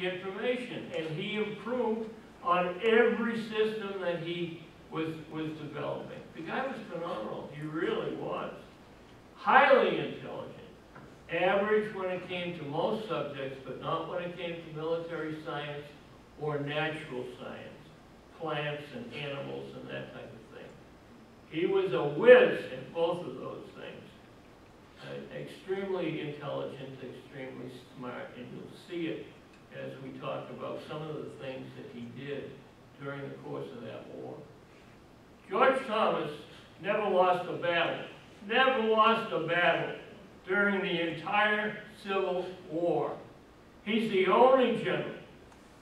information, and he improved on every system that he was developing. The guy was phenomenal. He really was. Highly intelligent. Average when it came to most subjects, but not when it came to military science or natural science, plants and animals and that type of thing. He was a whiz in both of those things. Extremely intelligent, extremely smart, and you'll see it as we talk about some of the things that he did during the course of that war. George Thomas never lost a battle. Never lost a battle during the entire Civil War. He's the only general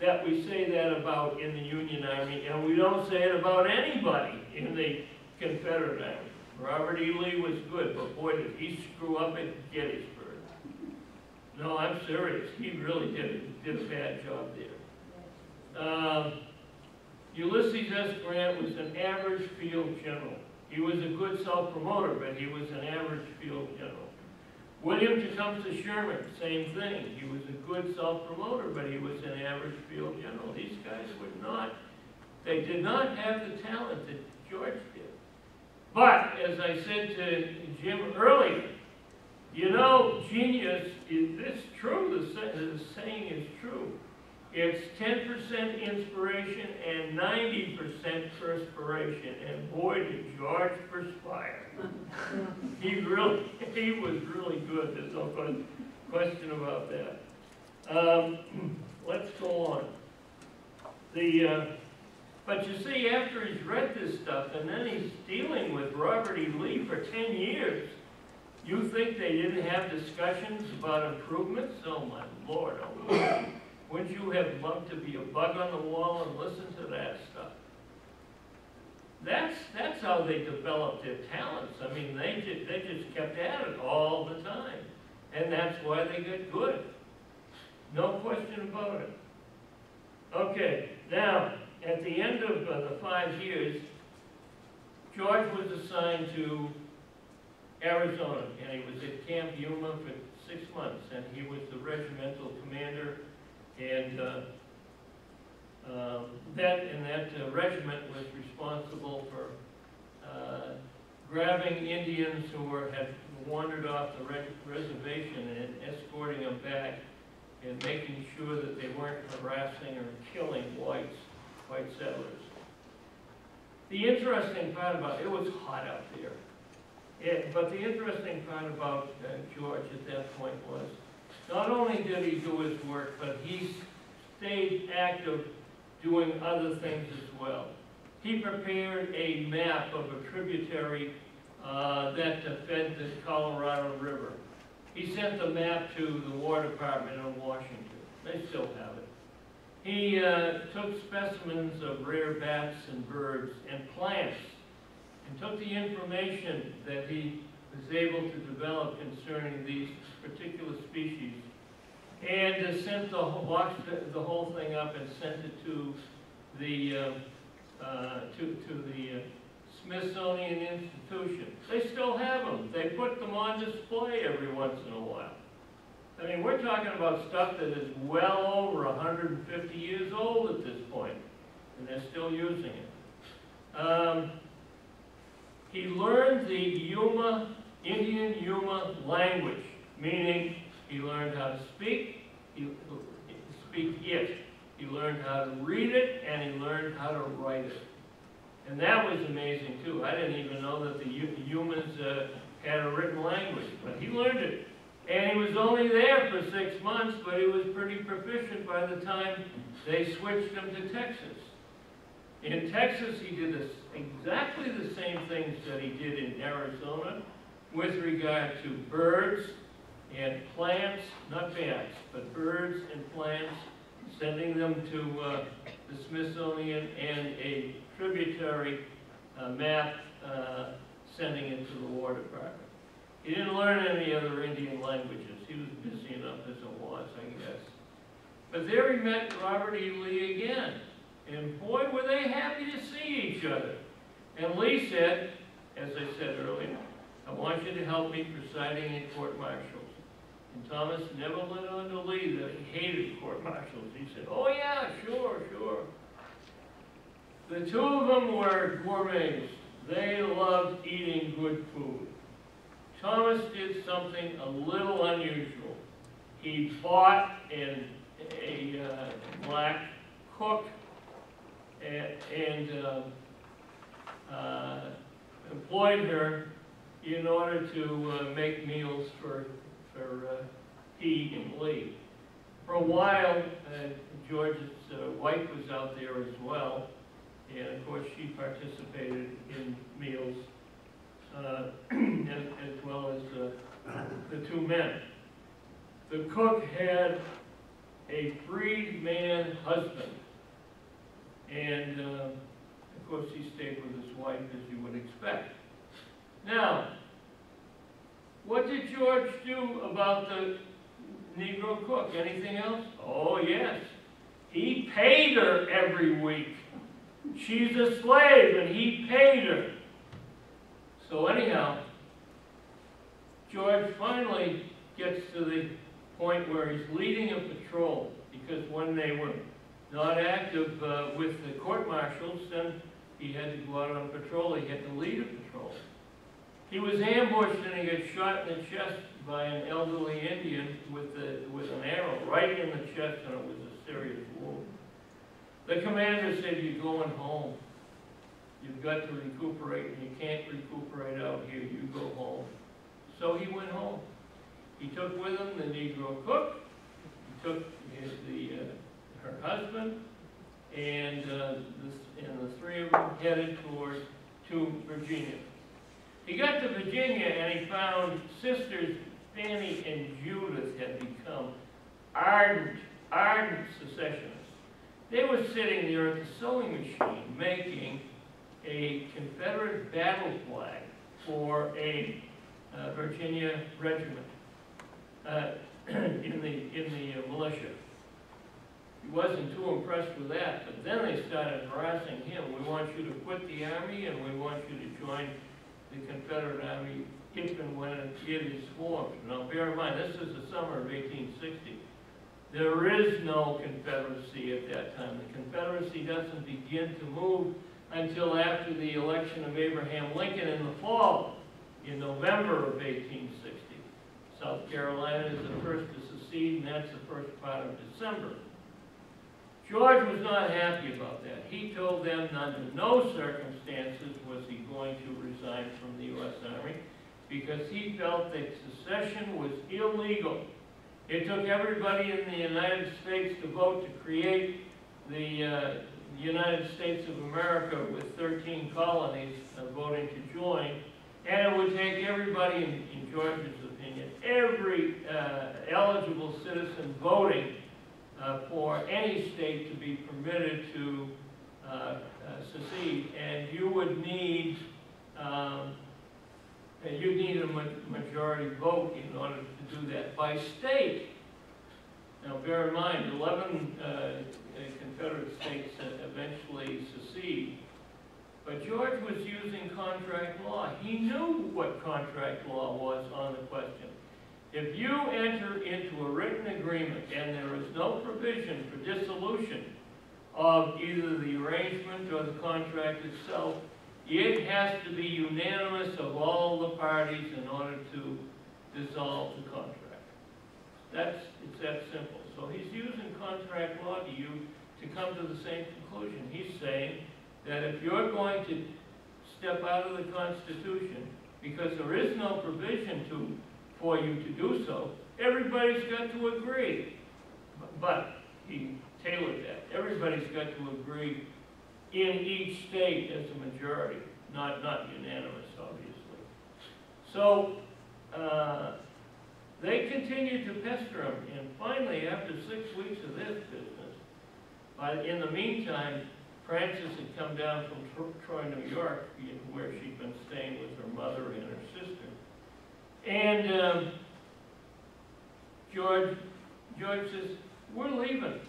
that we say that about in the Union Army, and we don't say it about anybody in the Confederate Army. Robert E. Lee was good, but boy, did he screw up at Gettysburg. No, I'm serious. He really did a bad job there. Ulysses S. Grant was an average field general. He was a good self-promoter, but he was an average field general. William Tecumseh Sherman, same thing. He was a good self-promoter, but he was an average field general. These guys were not, they did not have the talent that George did. But, as I said to Jim earlier, you know, genius, it's true, the saying is true. It's 10% inspiration and 90% perspiration. And boy, did George perspire. He was really good. There's no question about that. Let's go on. But you see, after he's read this stuff, and then he's dealing with Robert E. Lee for 10 years, you think they didn't have discussions about improvements? Oh my Lord, oh Lord. Wouldn't you have loved to be a bug on the wall and listen to that stuff? That's how they developed their talents. I mean, they just kept at it all the time. And that's why they get good. No question about it. Okay, now, at the end of the 5 years, George was assigned to Arizona, and he was at Camp Yuma for 6 months, and he was the regimental commander. And that regiment was responsible for grabbing Indians who had wandered off the reservation and escorting them back and making sure that they weren't harassing or killing white settlers. The interesting part about it was hot out there. But the interesting part about George at that point was not only did he do his work, but he stayed active doing other things as well. He prepared a map of a tributary that fed the Colorado River. He sent the map to the War Department in Washington. They still have it. He took specimens of rare bats and birds and plants and took the information that he was able to develop concerning these particular species and sent boxed the whole thing up and sent it to the Smithsonian Institution. They still have them. They put them on display every once in a while. I mean, we're talking about stuff that is well over 150 years old at this point, and they're still using it. He learned the Indian Yuma language, meaning he learned how to speak it. He learned how to read it, and he learned how to write it. And that was amazing, too. I didn't even know that the Yumas had a written language, but he learned it. And he was only there for 6 months, but he was pretty proficient by the time they switched him to Texas. In Texas, he did exactly the same things that he did in Arizona with regard to birds and plants, not bats, but birds and plants, sending them to the Smithsonian, and a tributary map sending it to the War Department. He didn't learn any other Indian languages. He was busy enough as it was, I guess. But there he met Robert E. Lee again. And boy, were they happy to see each other. And Lee said, as I said earlier, I want you to help me presiding in court-martials. And Thomas never let on to Lee that he hated court-martials. He said, oh yeah, sure, sure. The two of them were gourmets. They loved eating good food. Thomas did something a little unusual. He bought a black cook and employed her in order to make meals for he and Lee. For a while, George's wife was out there as well, and of course she participated in meals as well as the two men. The cook had a freedman husband, and of course he stayed with his wife as you would expect. Now, what did George do about the Negro cook? Anything else? Oh yes, he paid her every week. She's a slave and he paid her. So anyhow, George finally gets to the point where he's leading a patrol, because when they were not active with the court-martials, then he had to go out on patrol. He had to lead a patrol. He was ambushed and he got shot in the chest by an elderly Indian with an arrow right in the chest, and it was a serious wound. The commander said, you're going home. You've got to recuperate, and you can't recuperate out here. You go home. So he went home. He took with him the Negro cook, he took her husband, and the three of them headed to Virginia. He got to Virginia and he found sisters Fanny and Judith had become ardent secessionists. They were sitting there at the sewing machine making a Confederate battle flag for a Virginia regiment in the militia. He wasn't too impressed with that, but then they started harassing him. We want you to quit the army, and we want you to join the Confederate Army if and when it is formed. Now bear in mind, this is the summer of 1860. There is no Confederacy at that time. The Confederacy doesn't begin to move until after the election of Abraham Lincoln in the fall, in November of 1860. South Carolina is the first to secede, and that's the first part of December. George was not happy about that. He told them under no circumstances was he going to resign from the U.S. Army, because he felt that secession was illegal. It took everybody in the United States to vote to create the United States of America with 13 colonies voting to join, and it would take everybody, in George's opinion, every eligible citizen voting for any state to be permitted to secede, and you would need a majority vote in order to do that by state. Now bear in mind, 11 Confederate states eventually secede, but George was using contract law. He knew what contract law was on the question. If you enter into a written agreement and there is no provision for dissolution of either the arrangement or the contract itself, it has to be unanimous of all the parties in order to dissolve the contract. It's that simple. So he's using contract law to come to the same conclusion. He's saying that if you're going to step out of the Constitution, because there is no provision for you to do so, everybody's got to agree. But he tailored that. Everybody's got to agree in each state as a majority, not unanimous, obviously. So they continued to pester him, and finally, after 6 weeks of this business, in the meantime, Frances had come down from Troy, New York, where she'd been staying with her mother and her sister. And George says, we're leaving.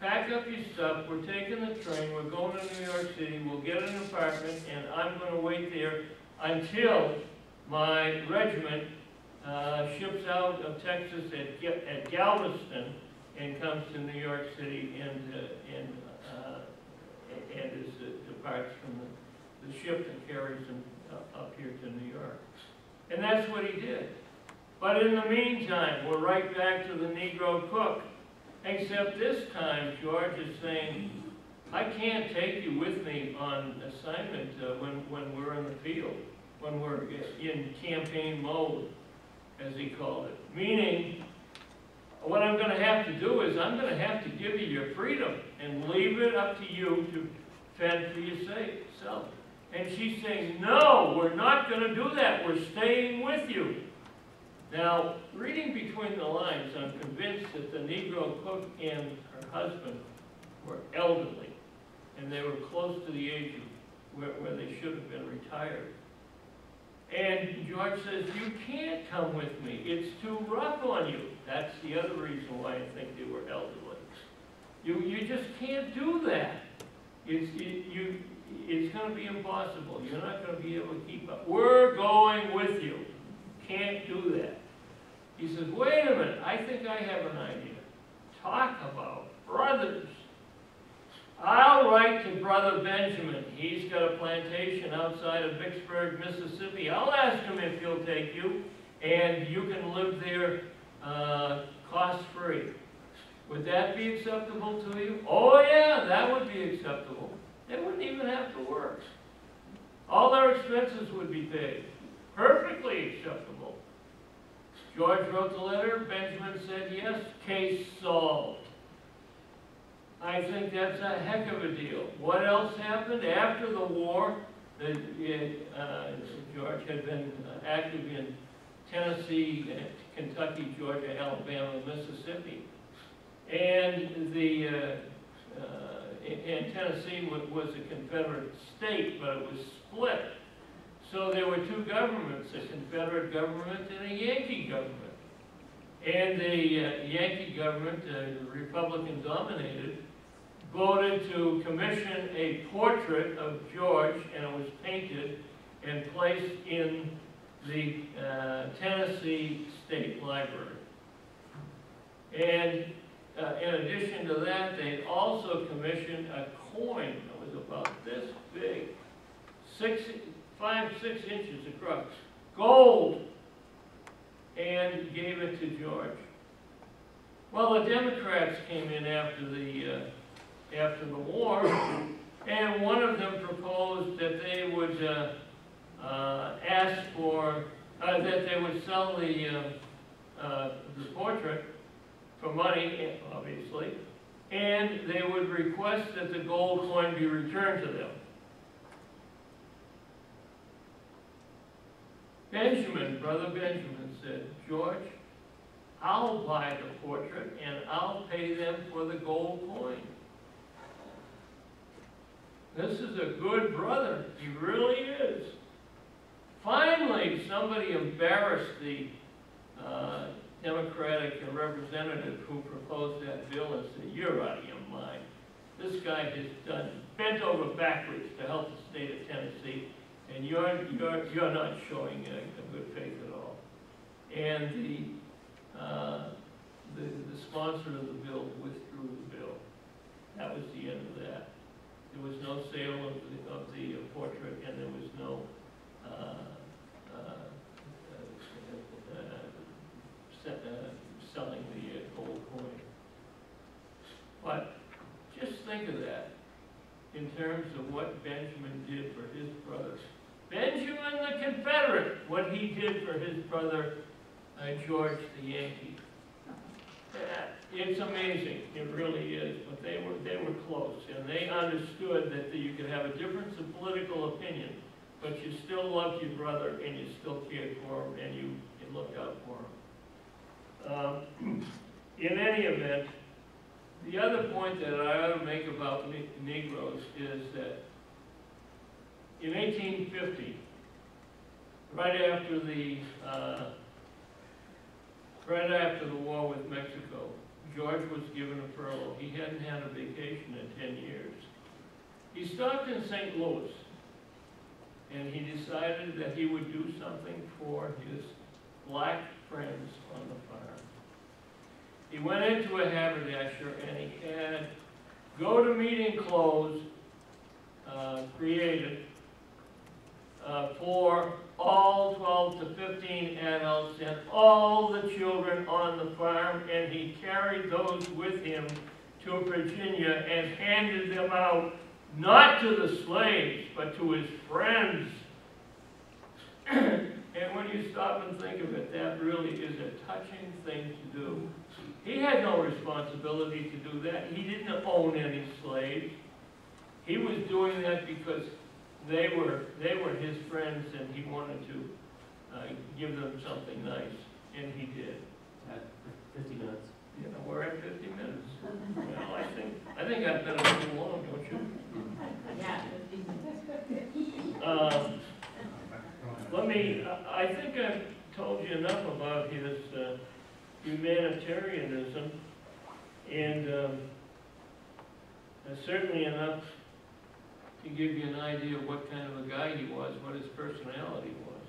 Pack up your stuff, we're taking the train, we're going to New York City, we'll get an apartment, and I'm going to wait there until my regiment ships out of Texas at Galveston and comes to New York City and departs from the ship that carries him up here to New York. And that's what he did. But in the meantime, we're right back to the Negro cook. Except this time, George is saying, I can't take you with me on assignment when we're in the field, when we're in campaign mode, as he called it. Meaning, what I'm going to have to do is I'm going to have to give you your freedom and leave it up to you to fend for yourself. And she's saying, no, we're not going to do that. We're staying with you. Now, reading between the lines, I'm convinced that the Negro cook and her husband were elderly, and they were close to the age of where they should have been retired. And George says, you can't come with me. It's too rough on you. That's the other reason why I think they were elderly. You just can't do that. It's going to be impossible. You're not going to be able to keep up. We're going with you. Can't do that. He says, wait a minute, I think I have an idea. Talk about brothers. I'll write to Brother Benjamin. He's got a plantation outside of Vicksburg, Mississippi. I'll ask him if he'll take you, and you can live there cost-free. Would that be acceptable to you? Oh yeah, that would be acceptable. They wouldn't even have to work. All their expenses would be paid. Perfectly acceptable. George wrote the letter. Benjamin said yes. Case solved. I think that's a heck of a deal. What else happened after the war? George had been active in Tennessee, Kentucky, Georgia, Alabama, Mississippi, and Tennessee was a Confederate state, but it was split. So there were two governments, a Confederate government and a Yankee government. And the Yankee government, Republican-dominated, voted to commission a portrait of George, and it was painted and placed in the Tennessee State Library. And in addition to that, they also commissioned a coin that was about this big, 5, 6 inches across, gold, and gave it to George. Well, the Democrats came in after the war, and one of them proposed that they would ask for that they would sell the portrait for money, obviously, and they would request that the gold coin be returned to them. Brother Benjamin said, George, I'll buy the portrait and I'll pay them for the gold coin. This is a good brother. He really is. Finally, somebody embarrassed the Democratic representative who proposed that bill and said, you're out of your mind. This guy has bent over backwards to help the state of Tennessee, and you're not showing a good faith at all. And the sponsor of the bill withdrew the bill. That was the end of that. There was no sale of the portrait, and there was no selling the gold coin. But just think of that in terms of what Benjamin did for his brothers. Benjamin the Confederate, what he did for his brother George the Yankee. It's amazing, it really is, but they were close, and they understood that you could have a difference of political opinion, but you still loved your brother, and you still cared for him, and you looked out for him. In any event, the other point that I ought to make about Negroes is that in 1850, right after the war with Mexico, George was given a furlough. He hadn't had a vacation in 10 years. He stopped in St. Louis, and he decided that he would do something for his black friends on the farm. He went into a haberdasher and he had go-to-meeting clothes created for all 12 to 15 adults and all the children on the farm, and he carried those with him to Virginia and handed them out, not to the slaves, but to his friends. And when you stop and think of it, that really is a touching thing to do. He had no responsibility to do that. He didn't own any slaves. He was doing that because they were his friends, and he wanted to give them something nice, and he did. At 50 minutes. You know, we're at 50 minutes. Well, I think I've been a little long, don't you? Yeah. I think I've told you enough about his humanitarianism, and certainly enough to give you an idea of what kind of a guy he was, what his personality was.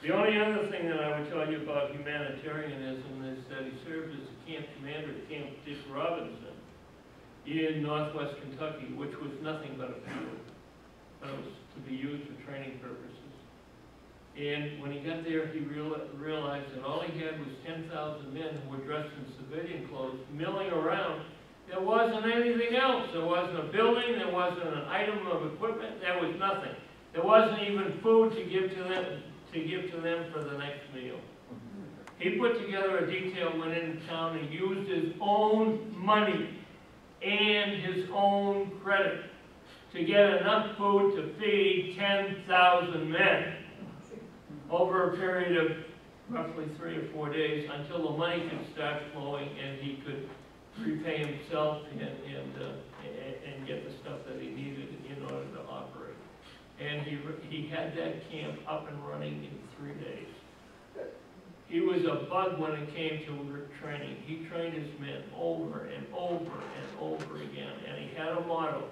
The only other thing that I would tell you about humanitarianism is that he served as a camp commander at Camp Dick Robinson in northwest Kentucky, which was nothing but a field, but it was to be used for training purposes. And when he got there, he realized that all he had was 10,000 men who were dressed in civilian clothes, milling around. There wasn't anything else. There wasn't a building. There wasn't an item of equipment. There was nothing. There wasn't even food to give to them for the next meal. He put together a detail, went into town, and used his own money and his own credit to get enough food to feed 10,000 men over a period of roughly 3 or 4 days until the money could start flowing and he could repay himself and get the stuff that he needed in order to operate. And he had that camp up and running in 3 days. He was a bug when it came to training. He trained his men over and over and over again, and he had a motto: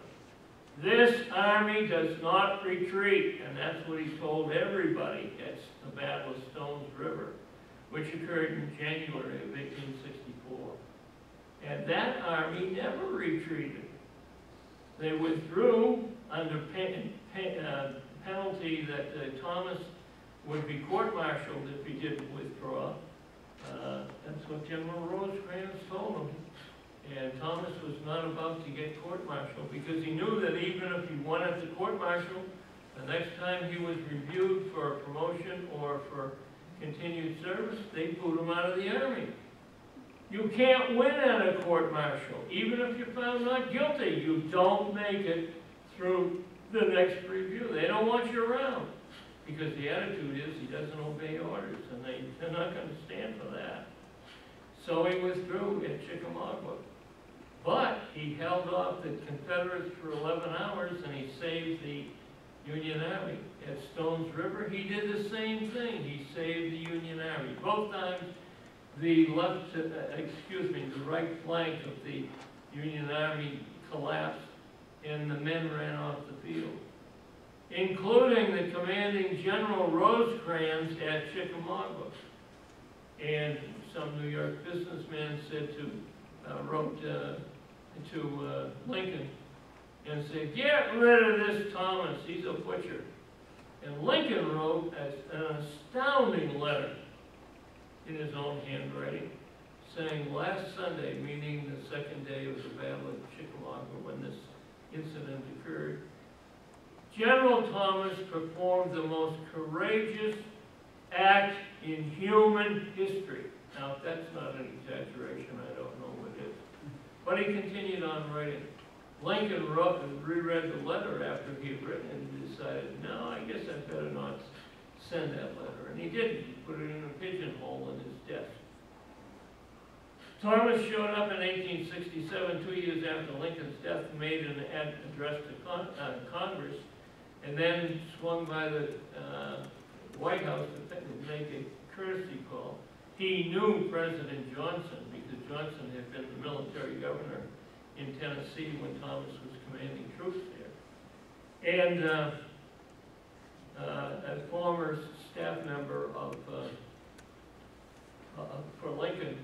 this army does not retreat. And that's what he told everybody at the Battle of Stones River, which occurred in January of 1864. And that army never retreated. They withdrew under penalty that Thomas would be court-martialed if he didn't withdraw. That's what General Rosecrans told him. And Thomas was not about to get court-martialed because he knew that even if he wanted the court-martial, the next time he was reviewed for a promotion or for continued service, they'd boot him out of the army. You can't win at a court-martial. Even if you're found not guilty, you don't make it through the next review. They don't want you around because the attitude is he doesn't obey orders, and they're not going to stand for that. So he withdrew at Chickamauga. But he held off the Confederates for 11 hours, and he saved the Union Army. At Stones River, he did the same thing. He saved the Union Army. Both times, the right flank of the Union Army collapsed, and the men ran off the field, including the commanding General Rosecrans at Chickamauga. And some New York businessman wrote to Lincoln and said, get rid of this Thomas, he's a butcher. And Lincoln wrote an astounding letter in his own handwriting, saying last Sunday, meaning the second day of the Battle of Chickamauga when this incident occurred, General Thomas performed the most courageous act in human history. Now, if that's not an exaggeration, I don't know what is. But he continued on writing. Lincoln wrote and reread the letter after he had written it and decided, no, I guess I better not send that letter. And he didn't. He put it in a pigeonhole in his desk. Thomas showed up in 1867, 2 years after Lincoln's death, made an address to Congress, and then swung by the White House to make a courtesy call. He knew President Johnson because Johnson had been the military governor in Tennessee when Thomas was commanding troops there. And a former staff member of for Lincoln,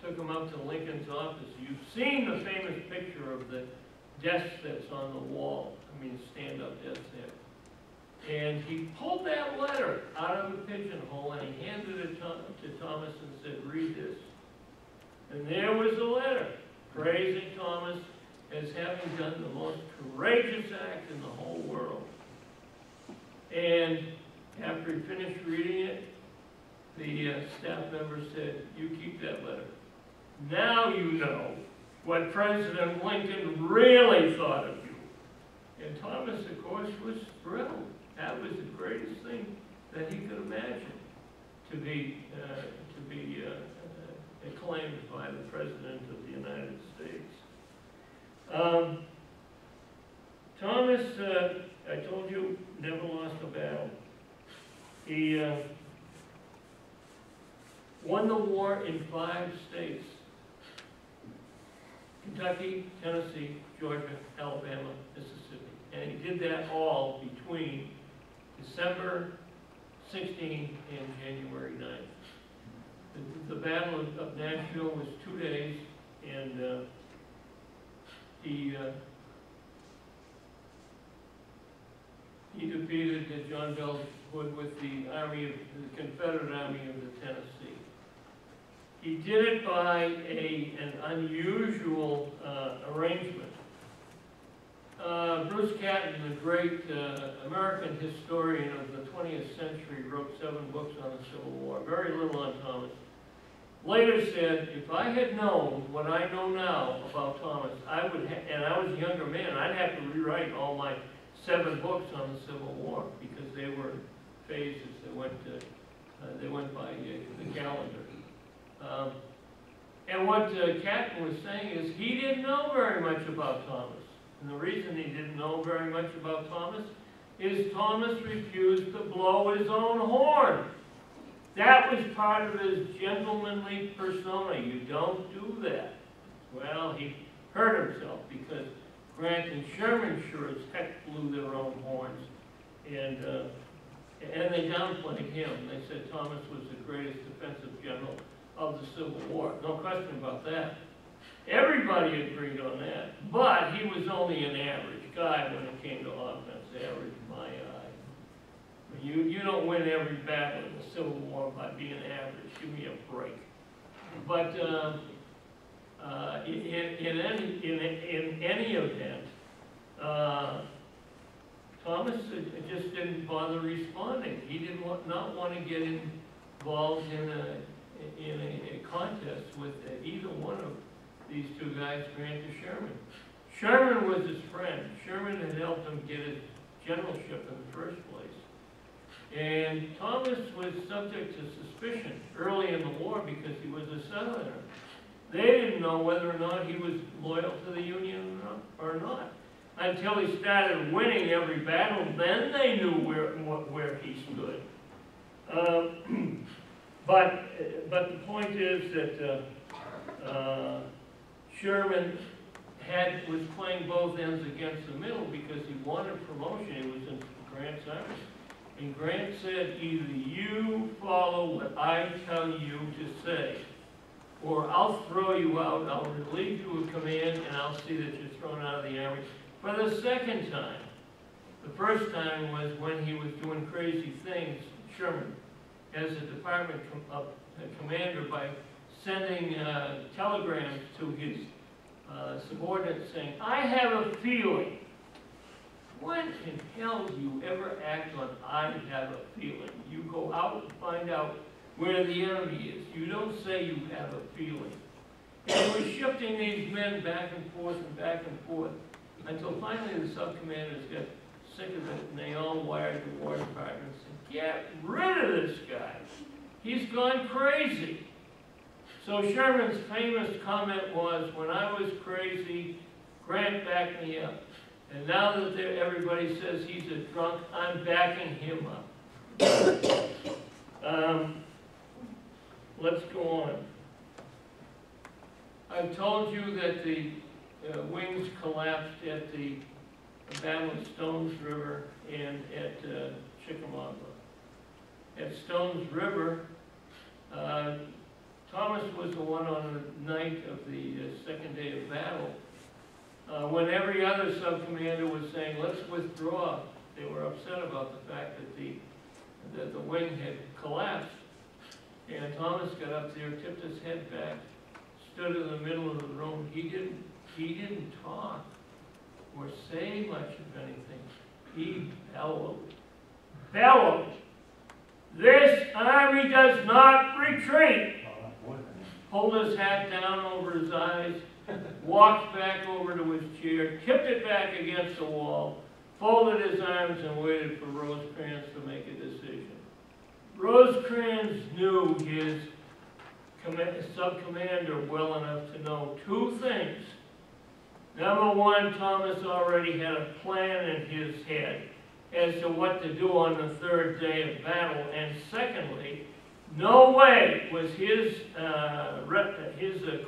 took him up to Lincoln's office. You've seen the famous picture of the desk that's on the wall. I mean, stand-up desk there. And he pulled that letter out of the pigeonhole and he handed it to Thomas and said, "Read this." And there was the letter, praising Thomas as having done the most courageous act in the whole world. And after he finished reading it, the staff member said, "You keep that letter. Now you know what President Lincoln really thought of you." And Thomas, of course, was thrilled. That was the greatest thing that he could imagine, to be acclaimed by the President of the United States. Thomas, I told you, never lost a battle. He won the war in 5 states: Kentucky, Tennessee, Georgia, Alabama, Mississippi. And he did that all between December 16 and January 9th. The Battle of Nashville was 2 days, and he defeated John Bell Hood with the Confederate Army of the Tennessee. He did it by an unusual arrangement. Bruce Catton, the great American historian of the 20th century, wrote 7 books on the Civil War, very little on Thomas. Later said, if I had known what I know now about Thomas, and I was a younger man, I'd have to rewrite all my 7 books on the Civil War, because they were phases that went by the calendar. And what Catton was saying is he didn't know very much about Thomas. And the reason he didn't know very much about Thomas is Thomas refused to blow his own horn. That was part of his gentlemanly persona. You don't do that. Well, he hurt himself because Grant and Sherman sure as heck blew their own horns. And they downplayed him. They said Thomas was the greatest defensive general of the Civil War. No question about that. Everybody agreed on that. But he was only an average guy when it came to offense. Average, my eye. You don't win every battle in the Civil War by being average. Give me a break. But in any event, Thomas just didn't bother responding. He did not want to get involved in a contest with either one of these 2 guys, Grant or Sherman. Sherman was his friend. Sherman had helped him get his generalship in the first place. And Thomas was subject to suspicion early in the war because he was a Southerner. They didn't know whether or not he was loyal to the Union or not. Until he started winning every battle, then they knew where he stood. But the point is that Sherman was playing both ends against the middle because he wanted promotion. He was in Grant's army. And Grant said, either you follow what I tell you to say, or I'll throw you out, I'll relieve you of command, and I'll see that you're thrown out of the army for the second time. The first time was when he was doing crazy things, Sherman, as a department commander, by sending telegrams to his subordinates saying, I have a feeling. When in hell do you ever act on I have a feeling? You go out and find out where the enemy is. You don't say you have a feeling. And he was shifting these men back and forth until finally the sub-commanders got sick of it and they all wired the War Department and said, get rid of this guy. He's gone crazy. So Sherman's famous comment was, when I was crazy, Grant backed me up. And now that everybody says he's a drunk, I'm backing him up. Let's go on. I've told you that the wings collapsed at the Battle of Stones River and at Chickamauga. At Stones River, Thomas was the one on the night of the second day of battle. When every other sub-commander was saying, let's withdraw, they were upset about the fact that the wing had collapsed. And Thomas got up there, tipped his head back, stood in the middle of the room. He didn't talk or say much of anything. He bellowed. This army does not retreat. Pulled his hat down over his eyes, walked back over to his chair, tipped it back against the wall, folded his arms and waited for Rosecrans to make a decision. Rosecrans knew his sub-commander well enough to know two things. Number one, Thomas already had a plan in his head as to what to do on the third day of battle, and secondly, no way was his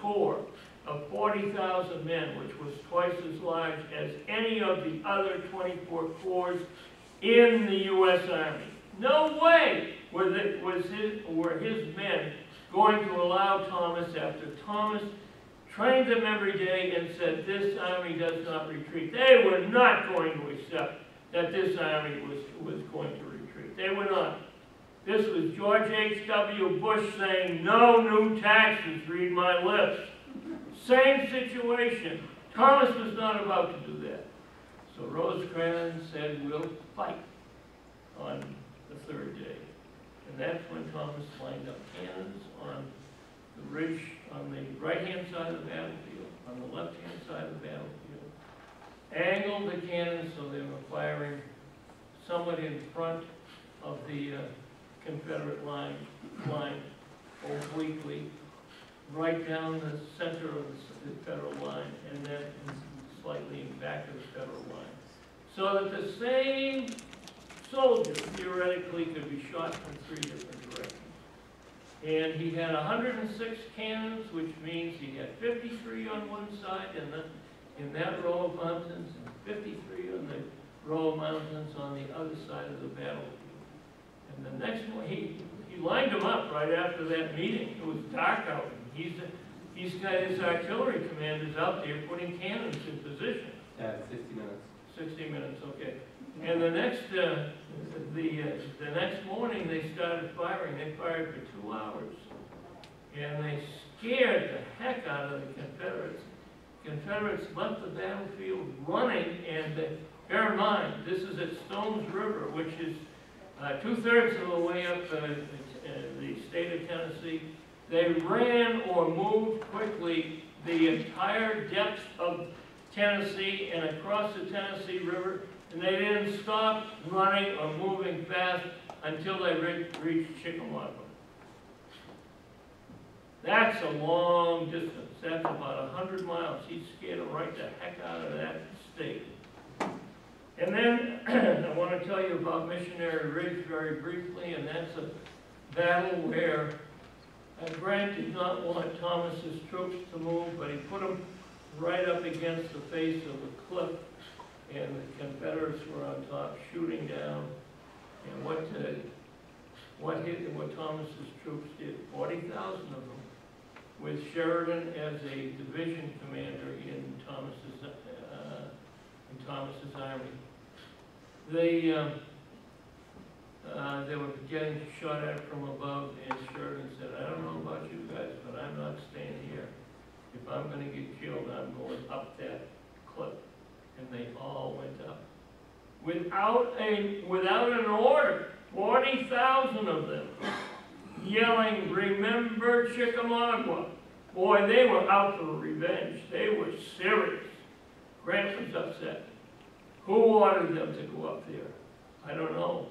corps of 40,000 men, which was twice as large as any of the other 24 corps in the U.S. Army. No way were his men going to allow Thomas, after Thomas trained them every day and said, this army does not retreat. They were not going to accept that this army was going to retreat. They were not. This was George H.W. Bush saying, no new taxes, read my lips. Same situation. Thomas was not about to do that. So Rosecrans said, we'll fight on the third day. And that's when Thomas lined up cannons on the ridge on the right-hand side of the battlefield, on the left-hand side of the battlefield, angled the cannons so they were firing somewhat in front of the Confederate line obliquely, right down the center of the Federal line, and then slightly in back of the Federal line. So that the same soldier, theoretically, could be shot from three different directions. And he had 106 cannons, which means he had 53 on one side in that row of mountains, and 53 on the row of mountains on the other side of the battlefield. And the next one, he lined them up right after that meeting. It was dark out. He's got his artillery commanders out there putting cannons in position. 60 minutes. 60 minutes, okay. And the next morning they started firing. They fired for 2 hours. And they scared the heck out of the Confederates. Confederates left the battlefield running, and bear in mind, this is at Stones River, which is 2/3 of the way up the state of Tennessee. They ran or moved quickly the entire depth of Tennessee and across the Tennessee River, and they didn't stop running or moving fast until they reached Chickamauga. That's a long distance. That's about 100 miles. He scared them right the heck out of that state. And then I want to tell you about Missionary Ridge very briefly, and that's a battle where Grant did not want Thomas's troops to move, but he put them right up against the face of a cliff, and the Confederates were on top shooting down. And what Thomas's troops did, 40,000 of them, with Sheridan as a division commander in Thomas's army. They were getting shot at from above, and Sheridan said, I don't know about you guys, but I'm not staying here. If I'm going to get killed, I'm going up that cliff. And they all went up. Without an order, 40,000 of them, yelling, remember Chickamauga. Boy, they were out for revenge. They were serious. Grant was upset. Who ordered them to go up there? I don't know.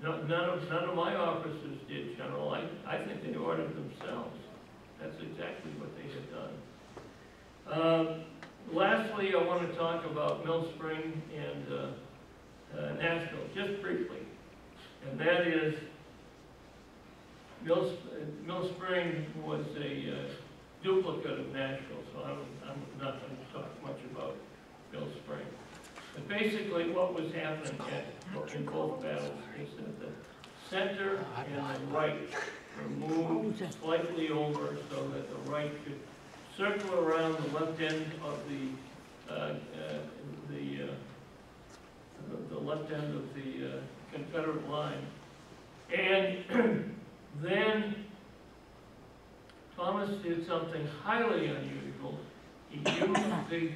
None of my officers did, General. I think they ordered themselves. That's exactly what they had done. Lastly, I want to talk about Mill Spring and Nashville, just briefly. And that is, Mill Spring was a duplicate of Nashville, so I'm not going to talk much about Mill Spring. But basically what was happening in both battles is that the center and the right were moved slightly over so that the right could circle around the left end of the left end of the Confederate line. And then Thomas did something highly unusual. He used the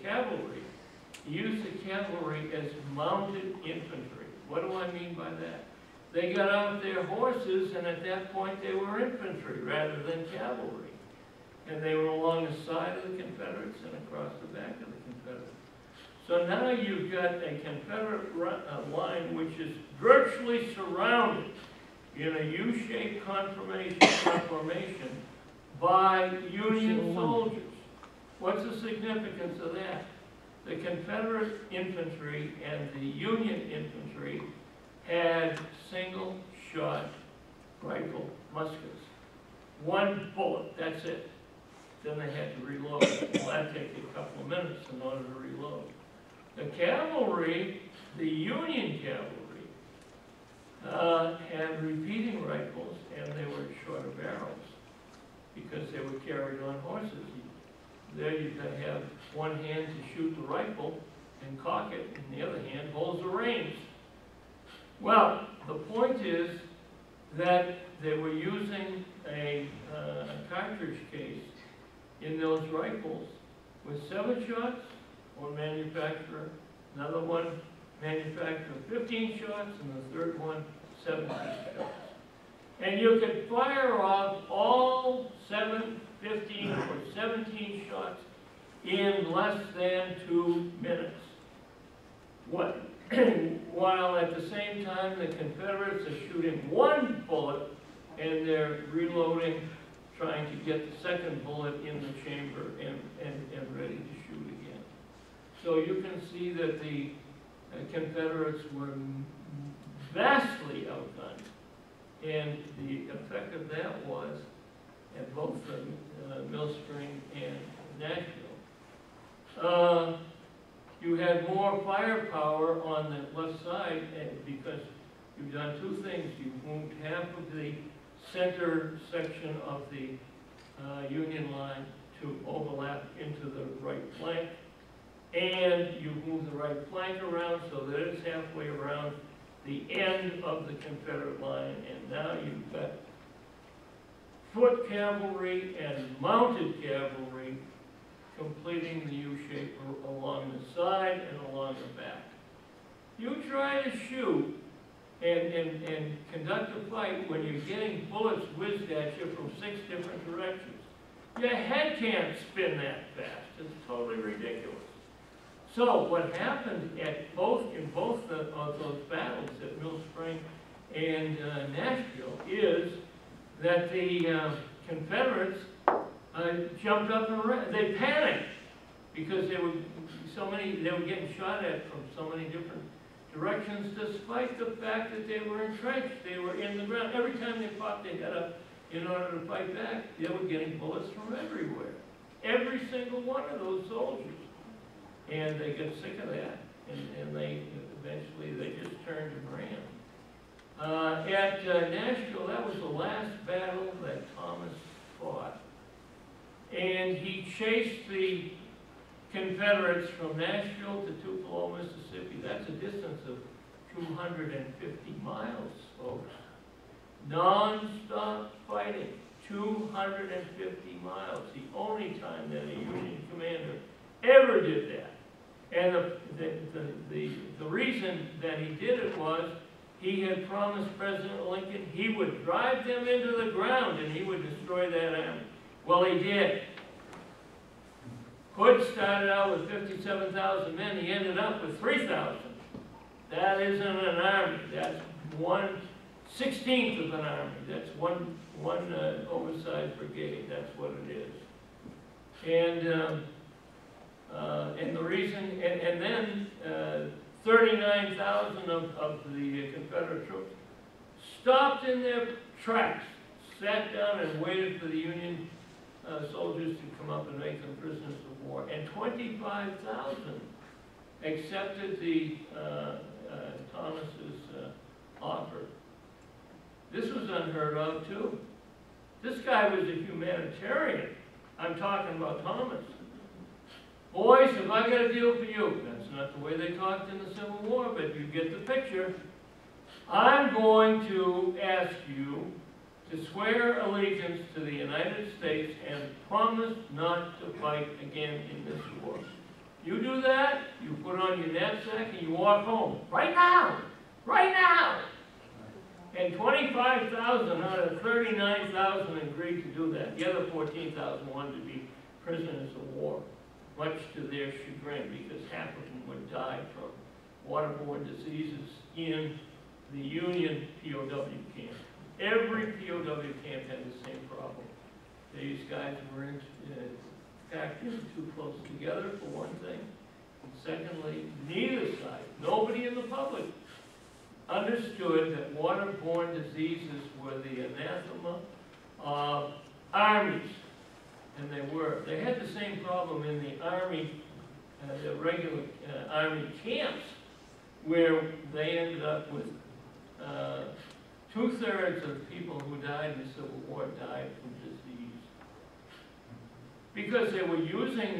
cavalry. He used the cavalry as mounted infantry. What do I mean by that? They got out their horses, and at that point they were infantry rather than cavalry. And they were along the side of the Confederates and across the back of the Confederates. So now you've got a Confederate line which is virtually surrounded in a U-shaped conformation by Union soldiers. What's the significance of that? The Confederate infantry and the Union infantry had single-shot rifle muskets. One bullet, that's it. Then they had to reload. Well, that takes a couple of minutes in order to reload. The cavalry, the Union cavalry, had repeating rifles, and they were shorter barrels because they were carried on horses. There you've got to have one hand to shoot the rifle and cock it, and the other hand holds the reins. Well, the point is that they were using a cartridge case in those rifles with 7 shots, one manufacturer, another one manufacturer 15 shots, and the third one 17 shots. And you could fire off all 7, 15, or 17 shots in less than 2 minutes. What? While at the same time the Confederates are shooting one bullet and they're reloading, trying to get the second bullet in the chamber and ready to shoot again. So you can see that the Confederates were vastly outgunned. And the effect of that was, at both Mill Spring and Nashville, you had more firepower on the left side because you've done 2 things. You've moved half of the center section of the Union line to overlap into the right flank, and you've moved the right flank around so that it's halfway around the end of the Confederate line, and now you've got foot cavalry and mounted cavalry completing the U shape along the side and along the back. You try to shoot and conduct a fight when you're getting bullets whizzed at you from 6 different directions. Your head can't spin that fast. It's totally ridiculous. So what happened in both of those battles at Mill Spring and Nashville is that the Confederates jumped up and ran. They panicked because they were getting shot at from so many different directions, despite the fact that they were entrenched. They were in the ground. Every time they popped their head up in order to fight back, they were getting bullets from everywhere. Every single one of those soldiers. And they got sick of that, and they eventually just turned and ran. At Nashville, that was the last battle that Thomas fought. And he chased the Confederates from Nashville to Tupelo, Mississippi. That's a distance of 250 miles, folks. Non-stop fighting, 250 miles. The only time that a Union commander ever did that. And the reason that he did it was he had promised President Lincoln he would drive them into the ground and he would destroy that army. Well, he did. Hood started out with 57,000 men. He ended up with 3,000. That isn't an army. That's 1/16 of an army. That's one oversized brigade. That's what it is. And the reason, and then 39,000 of the Confederate troops stopped in their tracks, sat down and waited for the Union soldiers to come up and make them prisoners of war. And 25,000 accepted the Thomas's offered. This was unheard of too. This guy was a humanitarian. I'm talking about Thomas. Boys, if I got a deal for you, that's not the way they talked in the Civil War, but you get the picture. I'm going to ask you to swear allegiance to the United States and promise not to fight again in this war. You do that, you put on your knapsack and you walk home. Right now! Right now! And 25,000 out of 39,000 agreed to do that. The other 14,000 wanted to be prisoners of war, much to their chagrin, because half of them would die from waterborne diseases in the Union POW camp. Every POW camp had the same problem. These guys were packed in too close together, for one thing. And secondly, neither side, nobody in the public, understood that waterborne diseases were the anathema of armies. And they were. They had the same problem in the Army, the regular Army camps, where they ended up with 2/3 of people who died in the Civil War died from disease. Because they were using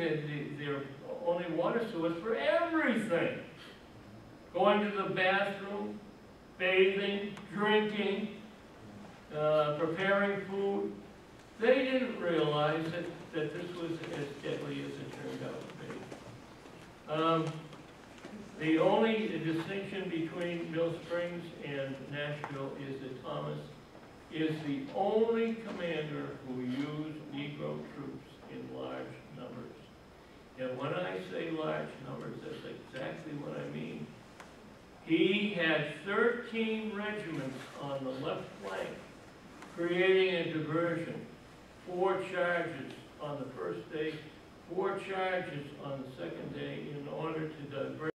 their only water source for everything. Going to the bathroom, bathing, drinking, preparing food. They didn't realize that this was as deadly as it turned out to be. The only distinction between Mill Springs and Nashville is that Thomas is the only commander who used Negro troops in large numbers. And when I say large numbers, that's exactly what I mean. He had 13 regiments on the left flank, creating a diversion. 4 charges on the first day, 4 charges on the second day in